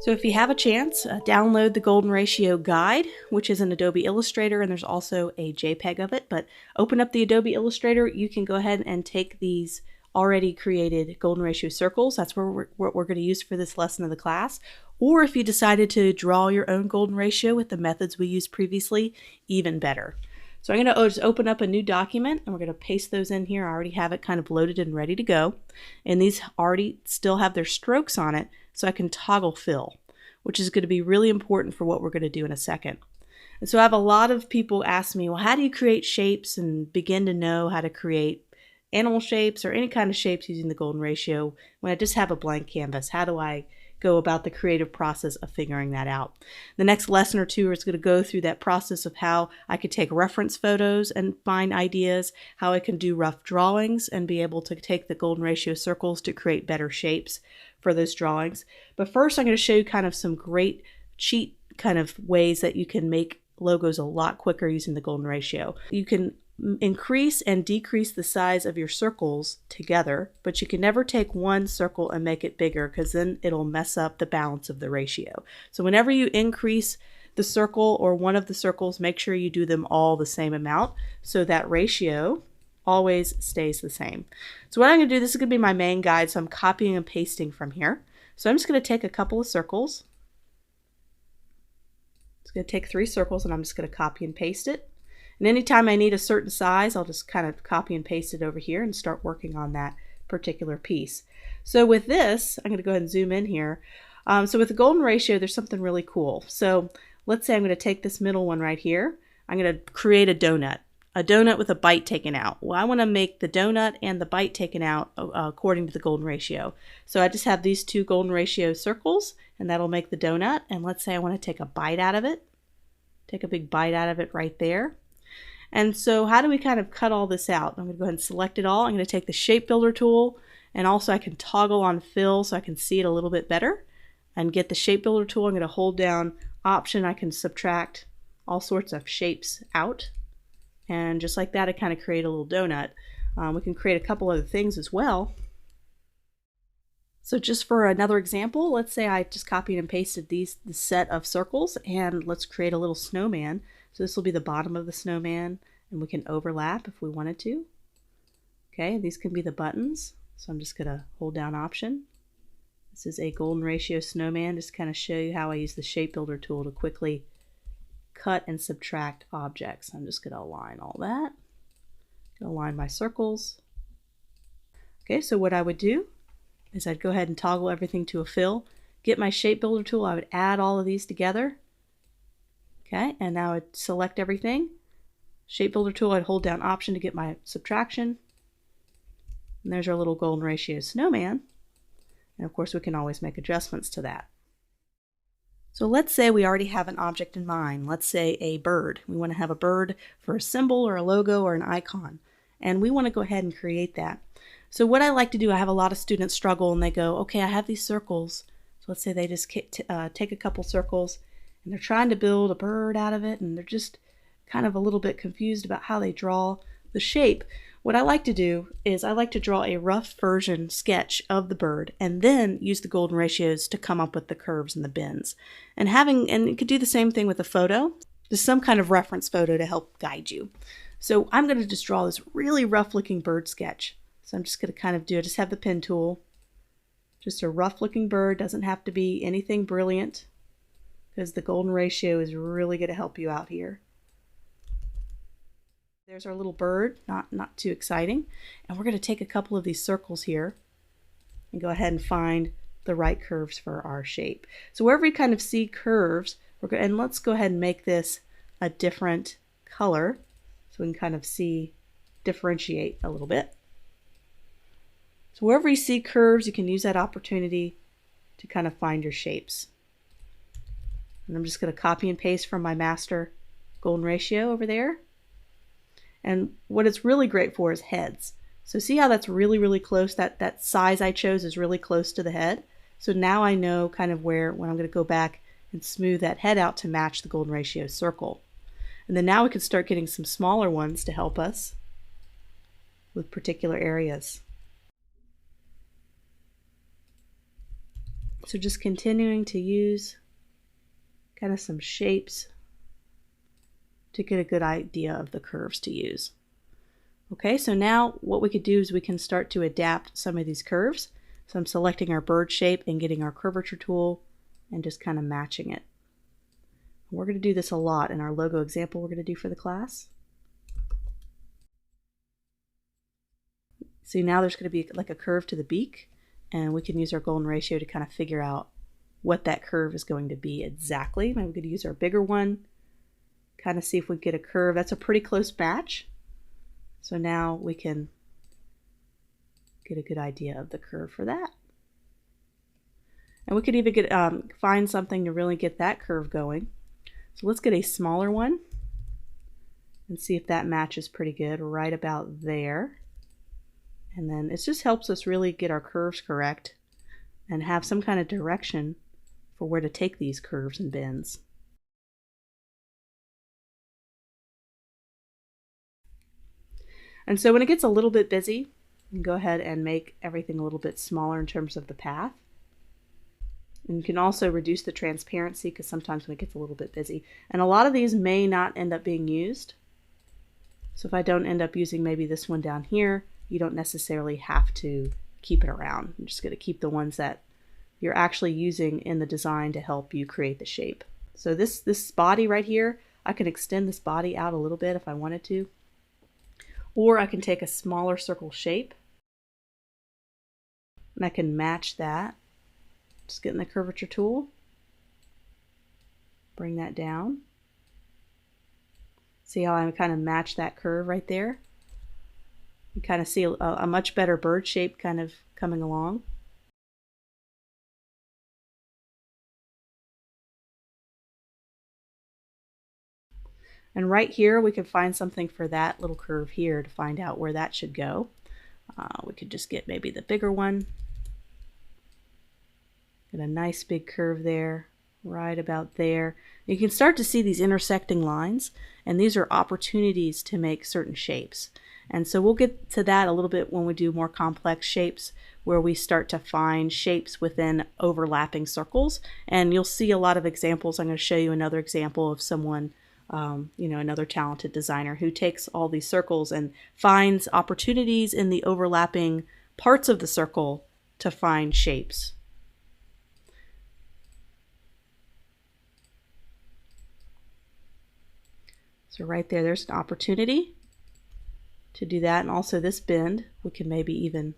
So if you have a chance, download the Golden Ratio Guide, which is an Adobe Illustrator, and there's also a JPEG of it. But open up the Adobe Illustrator, you can go ahead and take these already created Golden Ratio circles. That's what we're going to use for this lesson of the class. Or if you decided to draw your own Golden Ratio with the methods we used previously, even better. So I'm going to just open up a new document, and we're going to paste those in here. I already have it kind of loaded and ready to go. And these already still have their strokes on it, so I can toggle fill, which is going to be really important for what we're going to do in a second. And so I have a lot of people ask me, well, how do you create shapes and begin to know how to create animal shapes or any kind of shapes using the Golden Ratio when I just have a blank canvas? How do I go about the creative process of figuring that out? The next lesson or two is going to go through that process of how I could take reference photos and find ideas, how I can do rough drawings and be able to take the Golden Ratio circles to create better shapes for those drawings. But first I'm going to show you kind of some great cheat kind of ways that you can make logos a lot quicker using the Golden Ratio. You can increase and decrease the size of your circles together, but you can never take one circle and make it bigger because then it'll mess up the balance of the ratio. So whenever you increase the circle or one of the circles, make sure you do them all the same amount so that ratio always stays the same. So what I'm going to do, this is going to be my main guide, so I'm copying and pasting from here. So I'm just going to take a couple of circles. It's going to take 3 circles and I'm just going to copy and paste it. And anytime I need a certain size, I'll just kind of copy and paste it over here and start working on that particular piece. So with this, I'm going to go ahead and zoom in here. So with the Golden Ratio, there's something really cool. So let's say I'm going to take this middle one right here. I'm going to create a donut with a bite taken out. Well, I want to make the donut and the bite taken out according to the Golden Ratio. So I just have these 2 Golden Ratio circles, and that'll make the donut. And let's say I want to take a bite out of it. Take a big bite out of it right there. And so how do we kind of cut all this out? I'm going to go ahead and select it all. I'm going to take the Shape Builder tool, and also I can toggle on fill so I can see it a little bit better. And get the Shape Builder tool, I'm going to hold down Option. I can subtract all sorts of shapes out. And just like that, I kind of create a little donut. We can create a couple other things as well. So just for another example, let's say I just copied and pasted this set of circles, and let's create a little snowman. So this will be the bottom of the snowman, and we can overlap if we wanted to. Okay, these can be the buttons. So I'm just going to hold down Option. This is a Golden Ratio snowman, just to kind of show you how I use the Shape Builder tool to quickly cut and subtract objects. I'm just going to align all that. Align my circles. Okay, so what I would do is I'd go ahead and toggle everything to a fill. Get my Shape Builder tool, I would add all of these together. Okay, and now I'd select everything. Shape Builder tool, I'd hold down Option to get my subtraction. And there's our little Golden Ratio snowman. And of course we can always make adjustments to that. So let's say we already have an object in mind. Let's say a bird. We want to have a bird for a symbol or a logo or an icon. And we want to go ahead and create that. So what I like to do, I have a lot of students struggle and they go, okay, I have these circles. So let's say they just take a couple circles and they're trying to build a bird out of it, and they're just kind of a little bit confused about how they draw the shape. What I like to do is I like to draw a rough version sketch of the bird and then use the Golden Ratios to come up with the curves and the bends. And you could do the same thing with a photo, just some kind of reference photo to help guide you. So I'm going to just draw this really rough looking bird sketch. So I'm just going to kind of just have the pen tool. Just a rough looking bird, doesn't have to be anything brilliant, because the Golden Ratio is really going to help you out here. There's our little bird, not too exciting. And we're going to take a couple of these circles here and go ahead and find the right curves for our shape. So wherever we kind of see curves, and let's go ahead and make this a different color so we can kind of differentiate a little bit. So wherever you see curves, you can use that opportunity to kind of find your shapes. And I'm just going to copy and paste from my master Golden Ratio over there. And what it's really great for is heads. So see how that's really, really close? That size I chose is really close to the head. So now I know kind of when I'm going to go back and smooth that head out to match the Golden Ratio circle. And then now we can start getting some smaller ones to help us with particular areas. So just continuing to use kind of some shapes to get a good idea of the curves to use. Okay, so now what we could do is we can start to adapt some of these curves. So I'm selecting our bird shape and getting our curvature tool and just kind of matching it. We're going to do this a lot in our logo example we're going to do for the class. See, now there's going to be like a curve to the beak, and we can use our golden ratio to kind of figure out what that curve is going to be exactly. Maybe we could use our bigger one, kind of see if we get a curve. That's a pretty close match. So now we can get a good idea of the curve for that. And we could even get find something to really get that curve going. So let's get a smaller one and see if that matches pretty good right about there. And then it just helps us really get our curves correct and have some kind of direction for where to take these curves and bends. And so when it gets a little bit busy, you can go ahead and make everything a little bit smaller in terms of the path. And you can also reduce the transparency because sometimes when it gets a little bit busy. And a lot of these may not end up being used. So if I don't end up using maybe this one down here, you don't necessarily have to keep it around. I'm just going to keep the ones that you're actually using in the design to help you create the shape. So this body right here, I can extend this body out a little bit if I wanted to. Or I can take a smaller circle shape and I can match that. Just getting the curvature tool, bring that down. See how I kind of match that curve right there? You kind of see a much better bird shape kind of coming along. And right here we can find something for that little curve here to find out where that should go. We could just get maybe the bigger one. Get a nice big curve there, right about there. You can start to see these intersecting lines, and these are opportunities to make certain shapes. And so we'll get to that a little bit when we do more complex shapes, where we start to find shapes within overlapping circles. And you'll see a lot of examples. I'm going to show you another example of someone, another talented designer who takes all these circles and finds opportunities in the overlapping parts of the circle to find shapes. So right there, there's an opportunity to do that. And also this bend, we can maybe even